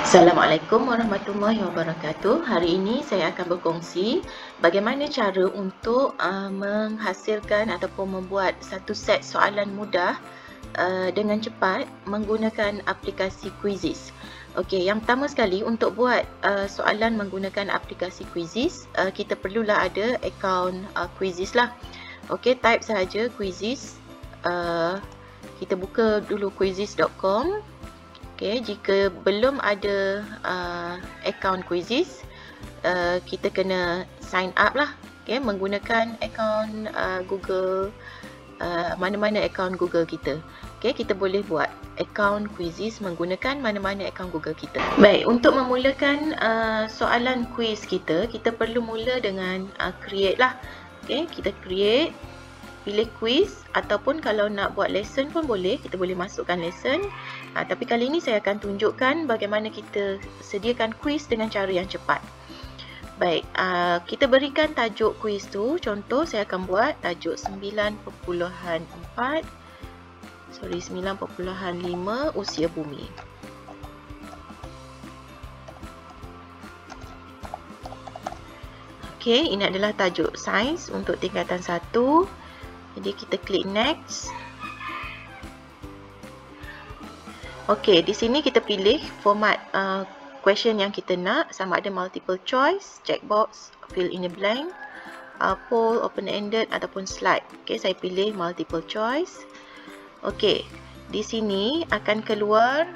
Assalamualaikum warahmatullahi wabarakatuh. Hari ini saya akan berkongsi bagaimana cara untuk menghasilkan ataupun membuat satu set soalan mudah dengan cepat menggunakan aplikasi Quizizz. Okey, yang pertama sekali untuk buat soalan menggunakan aplikasi Quizizz, kita perlulah ada akaun Quizizz lah. Okey, type sahaja Quizizz. Kita buka dulu quizizz.com. Okay, jika belum ada akaun Quizizz, kita kena sign up lah, okay, menggunakan akaun Google, mana-mana akaun Google kita. Okay, kita boleh buat akaun Quizizz menggunakan mana-mana akaun Google kita. Baik, untuk memulakan soalan quiz kita perlu mula dengan create lah. Okay, kita create, pilih quiz, ataupun kalau nak buat lesson pun boleh, kita boleh masukkan lesson. Tapi kali ini saya akan tunjukkan bagaimana kita sediakan quiz dengan cara yang cepat. Baik, kita berikan tajuk quiz tu. Contoh saya akan buat tajuk 9.5 usia bumi. Okey, ini adalah tajuk sains untuk tingkatan 1. Jadi kita klik next. Okey, di sini kita pilih format question yang kita nak, sama ada multiple choice, checkbox, fill in the blank, poll, open-ended ataupun slide. Okey, saya pilih multiple choice. Okey, di sini akan keluar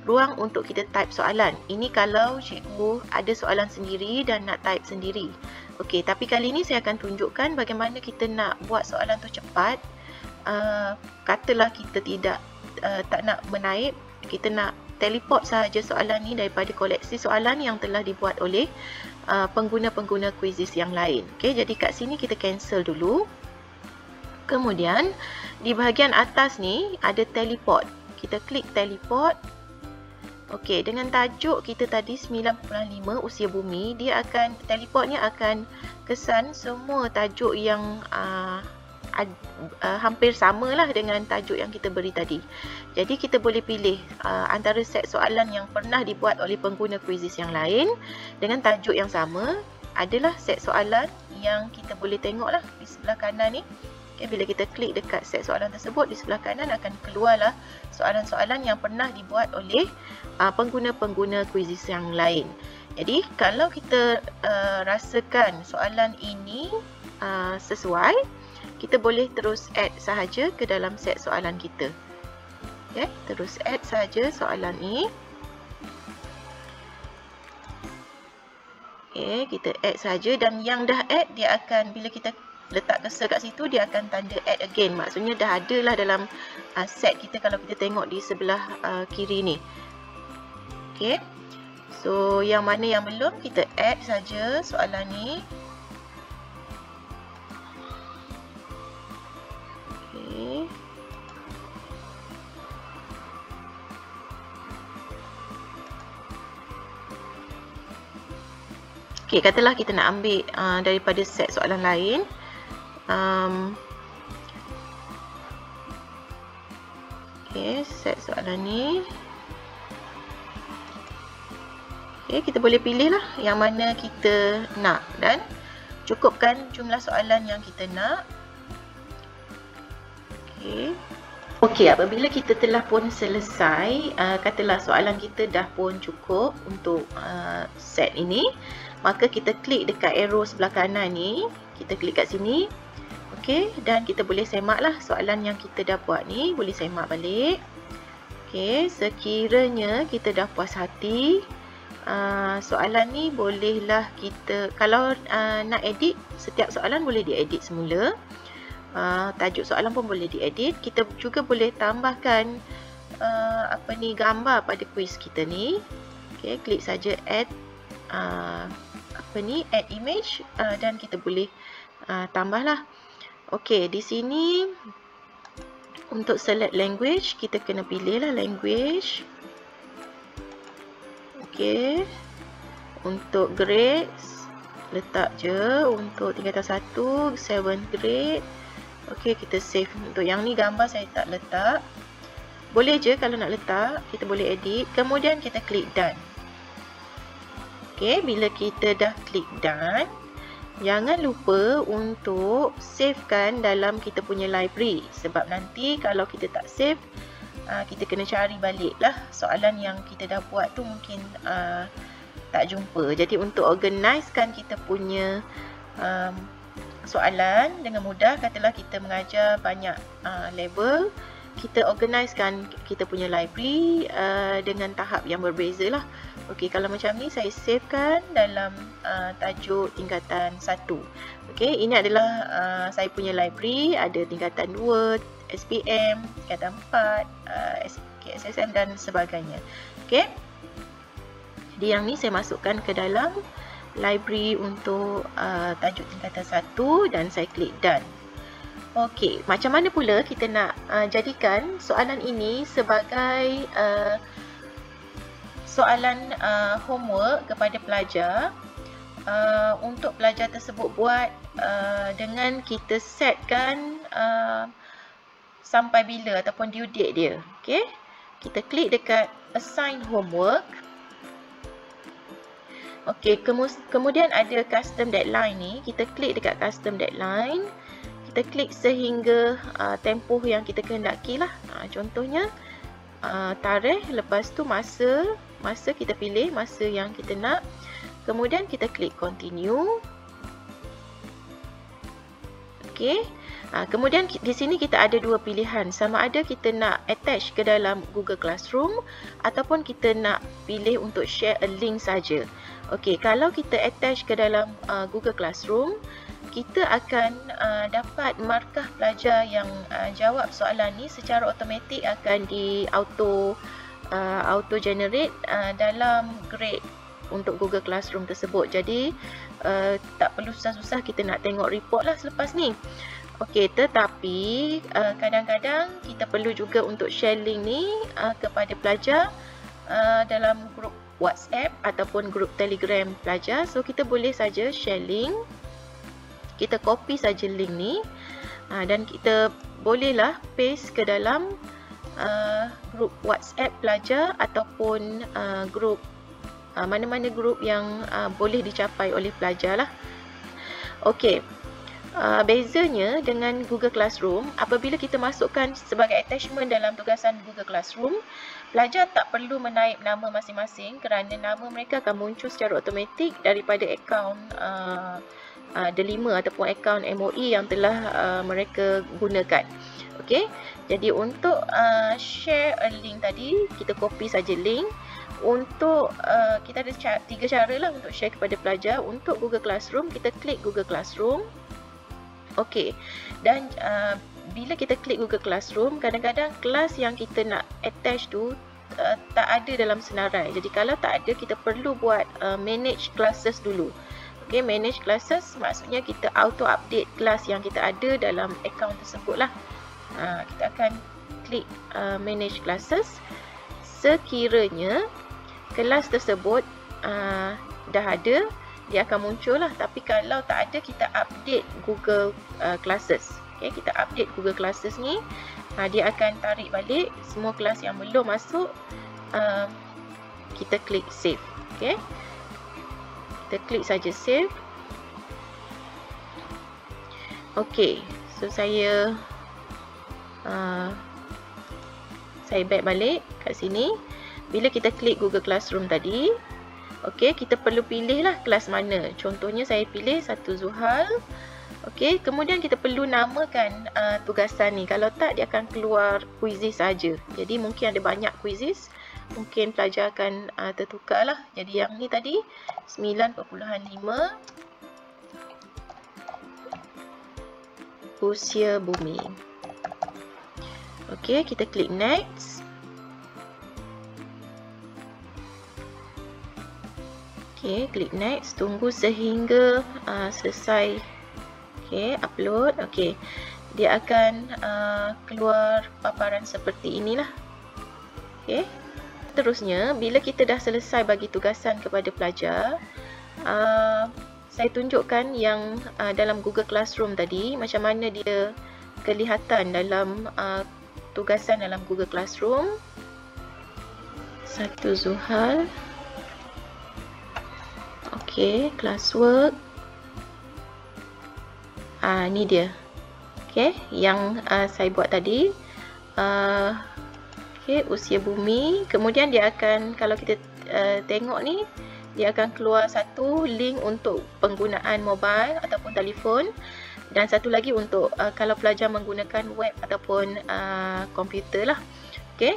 ruang untuk kita type soalan. Ini kalau cikgu ada soalan sendiri dan nak type sendiri. Okey, tapi kali ini saya akan tunjukkan bagaimana kita nak buat soalan tu cepat. Katalah kita tak nak menaip, kita nak teleport sahaja soalan ni daripada koleksi soalan yang telah dibuat oleh pengguna-pengguna Quizizz yang lain. Okey, jadi kat sini kita cancel dulu. Kemudian di bahagian atas ni ada teleport. Kita klik teleport. Okey, dengan tajuk kita tadi 9.5 usia bumi, dia akan, teleportnya akan kesan semua tajuk yang hampir samalah dengan tajuk yang kita beri tadi. Jadi kita boleh pilih antara set soalan yang pernah dibuat oleh pengguna Quizizz yang lain dengan tajuk yang sama. Adalah set soalan yang kita boleh tengoklah di sebelah kanan ni. Okay, bila kita klik dekat set soalan tersebut, di sebelah kanan akan keluarlah soalan-soalan yang pernah dibuat oleh pengguna-pengguna Quizizz yang lain. Jadi kalau kita rasakan soalan ini sesuai, kita boleh terus add sahaja ke dalam set soalan kita. Okay, terus add sahaja soalan ini. Okay, kita add sahaja, dan yang dah add dia akan, bila kita letak cursor kat situ, dia akan tanda add again. Maksudnya dah ada lah dalam set kita kalau kita tengok di sebelah kiri ni. Okay, so yang mana yang belum, kita add saja soalan ni. Okay. Okay, katalah kita nak ambil daripada set soalan lain. Okay, set soalan ni. Okay, kita boleh pilih lah yang mana kita nak dan cukupkan jumlah soalan yang kita nak. Okay. Okey, apabila kita telah pun selesai, katalah soalan kita dah pun cukup untuk set ini, maka kita klik dekat arrow sebelah kanan ni, kita klik kat sini. Okey, dan kita boleh semaklah soalan yang kita dah buat ni, boleh semak balik. Okey, sekiranya kita dah puas hati, soalan ni bolehlah kita, kalau nak edit setiap soalan boleh diedit semula. Tajuk soalan pun boleh diedit. Kita juga boleh tambahkan gambar pada quiz kita ni. Okey, klik saja add add image, dan kita boleh tambahlah. Okey, di sini untuk select language, kita kena pilihlah language. Okey, untuk grades letak je untuk tingkatan 1, 7th grade. Okey, kita save. Untuk yang ni gambar saya tak letak. Boleh je kalau nak letak, kita boleh edit. Kemudian kita klik done. Okey, bila kita dah klik done, jangan lupa untuk savekan dalam kita punya library. Sebab nanti kalau kita tak save, kita kena cari balik lah soalan yang kita dah buat tu mungkin tak jumpa. Jadi untuk organisekan kita punya soalan dengan mudah, katalah kita mengajar banyak level, kita organisekan kita punya library dengan tahap yang berbeza lah. Okey, kalau macam ni saya savekan dalam tajuk tingkatan 1. Okey, ini adalah saya punya library, ada tingkatan 2, SPM, tingkatan 4, KSSM dan sebagainya. Okey. Jadi yang ni saya masukkan ke dalam library untuk tajuk tingkatan 1 dan saya klik done. Okey, macam mana pula kita nak jadikan soalan ini sebagai soalan homework kepada pelajar, untuk pelajar tersebut buat dengan kita setkan sampai bila ataupun due date dia. Okey, kita klik dekat assign homework. Okey, kemudian ada custom deadline ni, kita klik dekat custom deadline. Kita klik sehingga tempoh yang kita kehendaki lah. Contohnya tarikh, lepas tu masa kita pilih masa yang kita nak. Kemudian kita klik continue. Okey. Kemudian di sini kita ada dua pilihan, sama ada kita nak attach ke dalam Google Classroom ataupun kita nak pilih untuk share a link saja. Okey, kalau kita attach ke dalam Google Classroom, kita akan dapat markah pelajar yang jawab soalan ni secara automatik akan di auto generate dalam grade untuk Google Classroom tersebut. Jadi tak perlu susah-susah kita nak tengok report lah selepas ni. Okey, tetapi kadang-kadang kita perlu juga untuk share link ni kepada pelajar dalam grup WhatsApp ataupun grup Telegram pelajar. So kita boleh saja share link. Kita copy saja link ni dan kita bolehlah paste ke dalam grup WhatsApp pelajar ataupun grup mana-mana grup yang boleh dicapai oleh pelajar lah. Okey, bezanya dengan Google Classroom, apabila kita masukkan sebagai attachment dalam tugasan Google Classroom, pelajar tak perlu menaip nama masing-masing kerana nama mereka akan muncul secara automatik daripada akaun Delima ataupun akaun MOE yang telah mereka gunakan. Okey, jadi untuk share a link tadi, kita copy saja link. Untuk kita ada tiga cara lah untuk share kepada pelajar. Untuk Google Classroom, kita klik Google Classroom. Okey, dan bila kita klik Google Classroom, kadang-kadang kelas yang kita nak attach tu tak ada dalam senarai. Jadi kalau tak ada, kita perlu buat manage classes dulu. Okay, manage classes maksudnya kita auto update kelas yang kita ada dalam akaun tersebut lah. Kita akan klik manage classes. Sekiranya kelas tersebut dah ada, dia akan muncul lah. Tapi kalau tak ada, kita update Google Classes. Okay, kita update Google Classes ni, dia akan tarik balik semua kelas yang belum masuk. Kita klik save. Okay, kita klik saja save. Okay, so saya back balik kat sini. Bila kita klik Google Classroom tadi, okay, kita perlu pilih lah kelas mana. Contohnya saya pilih 1 Zuhal. Okay, kemudian kita perlu namakan tugasan ni. Kalau tak, dia akan keluar quizzes saja. Jadi mungkin ada banyak quizzes, mungkin pelajar akan tertukar lah. Jadi yang ni tadi 9.5 usia bumi. Okay, kita klik next. Okay, klik next. Tunggu sehingga selesai. Okay, upload. Okay, dia akan keluar paparan seperti inilah. Okay, terusnya bila kita dah selesai bagi tugasan kepada pelajar, saya tunjukkan yang dalam Google Classroom tadi, macam mana dia kelihatan dalam tugasan dalam Google Classroom. 1 Zuhal. Okey, classwork. Ni dia. Okey, yang saya buat tadi. Okey, usia bumi. Kemudian dia akan, kalau kita tengok ni, dia akan keluar satu link untuk penggunaan mobile ataupun telefon, dan satu lagi untuk kalau pelajar menggunakan web ataupun komputer lah. Okey.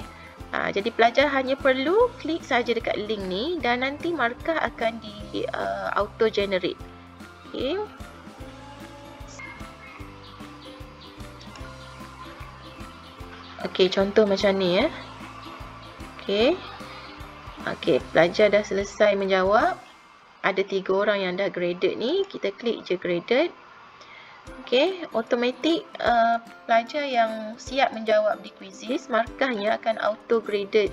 Jadi pelajar hanya perlu klik saja dekat link ni dan nanti markah akan di auto generate. Okey. Okey, contoh macam ni ya. Okey. Okey, pelajar dah selesai menjawab. Ada 3 orang yang dah graded ni, kita klik je graded. Okey, automatik pelajar yang siap menjawab di quizzes, markahnya akan auto graded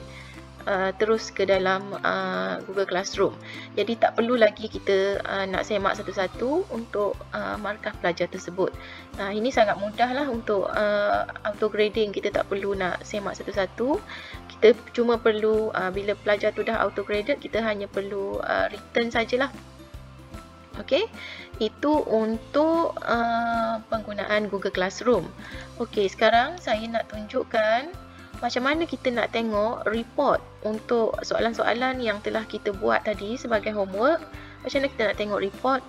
terus ke dalam Google Classroom. Jadi tak perlu lagi kita nak semak satu-satu untuk markah pelajar tersebut. Ini sangat mudah lah untuk auto grading. Kita tak perlu nak semak satu-satu. Kita cuma perlu bila pelajar tu dah auto graded, kita hanya perlu return sajalah. Okey, itu untuk penggunaan Google Classroom. Okey, sekarang saya nak tunjukkan macam mana kita nak tengok report untuk soalan-soalan yang telah kita buat tadi sebagai homework. Macam mana kita nak tengok report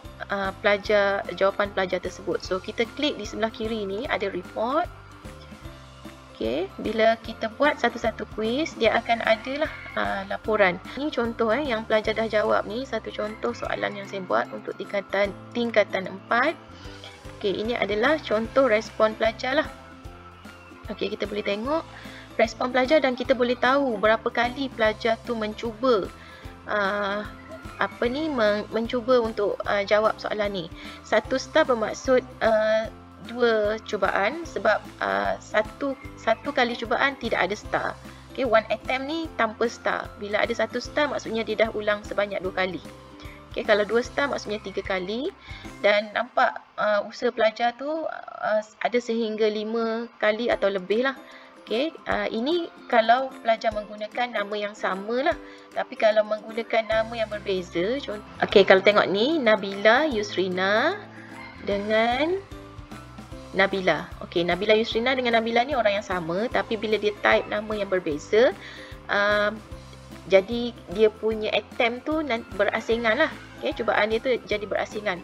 jawapan pelajar tersebut. So, kita klik di sebelah kiri ni, ada report. Okey, bila kita buat satu-satu quiz, dia akan adalah laporan. Ini contoh yang pelajar dah jawab ni, satu contoh soalan yang saya buat untuk tingkatan 4. Okey, ini adalah contoh respon pelajar lah. Okey, kita boleh tengok respon pelajar dan kita boleh tahu berapa kali pelajar tu mencuba mencuba untuk jawab soalan ni. 1 star bermaksud 2 cubaan, sebab satu kali cubaan tidak ada star. Okay, 1 attempt ni tanpa star. Bila ada 1 star maksudnya dia dah ulang sebanyak 2 kali. Okay, kalau 2 star maksudnya 3 kali. Dan nampak usaha pelajar tu ada sehingga 5 kali atau lebih lah. Okay, ini kalau pelajar menggunakan nama yang sama lah. Tapi kalau menggunakan nama yang berbeza, okay, kalau tengok ni, Nabila Yusrina dengan Nabila. Okay, Nabila Yusrina dengan Nabila ni orang yang sama, tapi bila dia type nama yang berbeza, jadi dia punya attempt tu berasingan lah. Okay, cubaan dia tu jadi berasingan.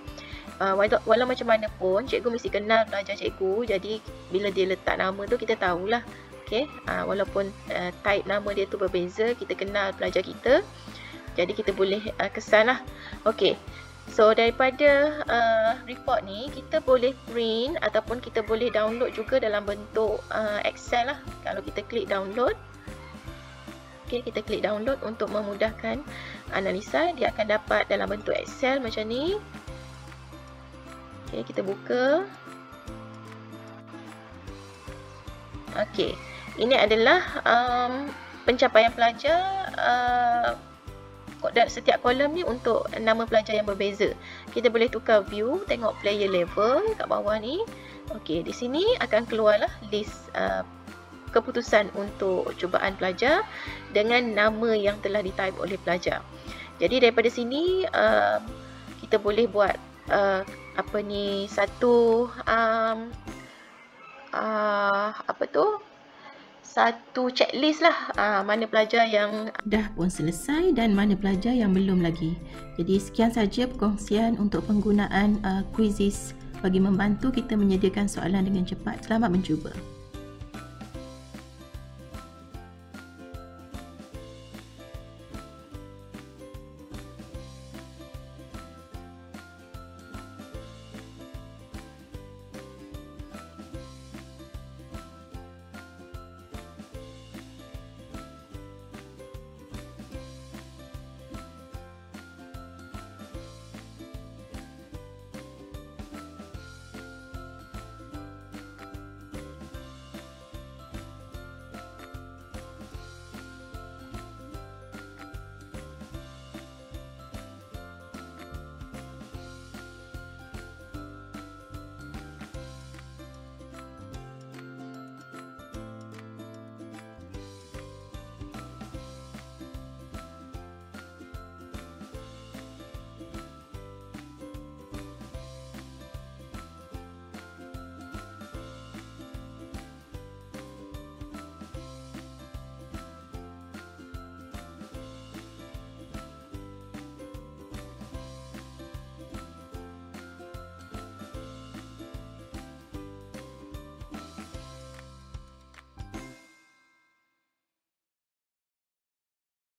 Walau macam mana pun, cikgu mesti kenal pelajar cikgu. Jadi bila dia letak nama tu, kita tahulah. Okay, walaupun type nama dia tu berbeza, kita kenal pelajar kita. Jadi kita boleh kesan lah. Okay, so daripada report ni, kita boleh print ataupun kita boleh download juga dalam bentuk Excel lah. Kalau kita klik download. Okay, kita klik download untuk memudahkan analisa. Dia akan dapat dalam bentuk Excel macam ni. Okay, kita buka. Okay, ini adalah pencapaian pelajar setiap kolom ni untuk nama pelajar yang berbeza. Kita boleh tukar view, tengok player level kat bawah ni. Okay, di sini akan keluarlah list keputusan untuk cubaan pelajar dengan nama yang telah ditype oleh pelajar. Jadi daripada sini kita boleh buat satu checklist lah, mana pelajar yang dah pun selesai dan mana pelajar yang belum lagi. Jadi sekian saja perkongsian untuk penggunaan quizzes bagi membantu kita menyediakan soalan dengan cepat. Selamat mencuba.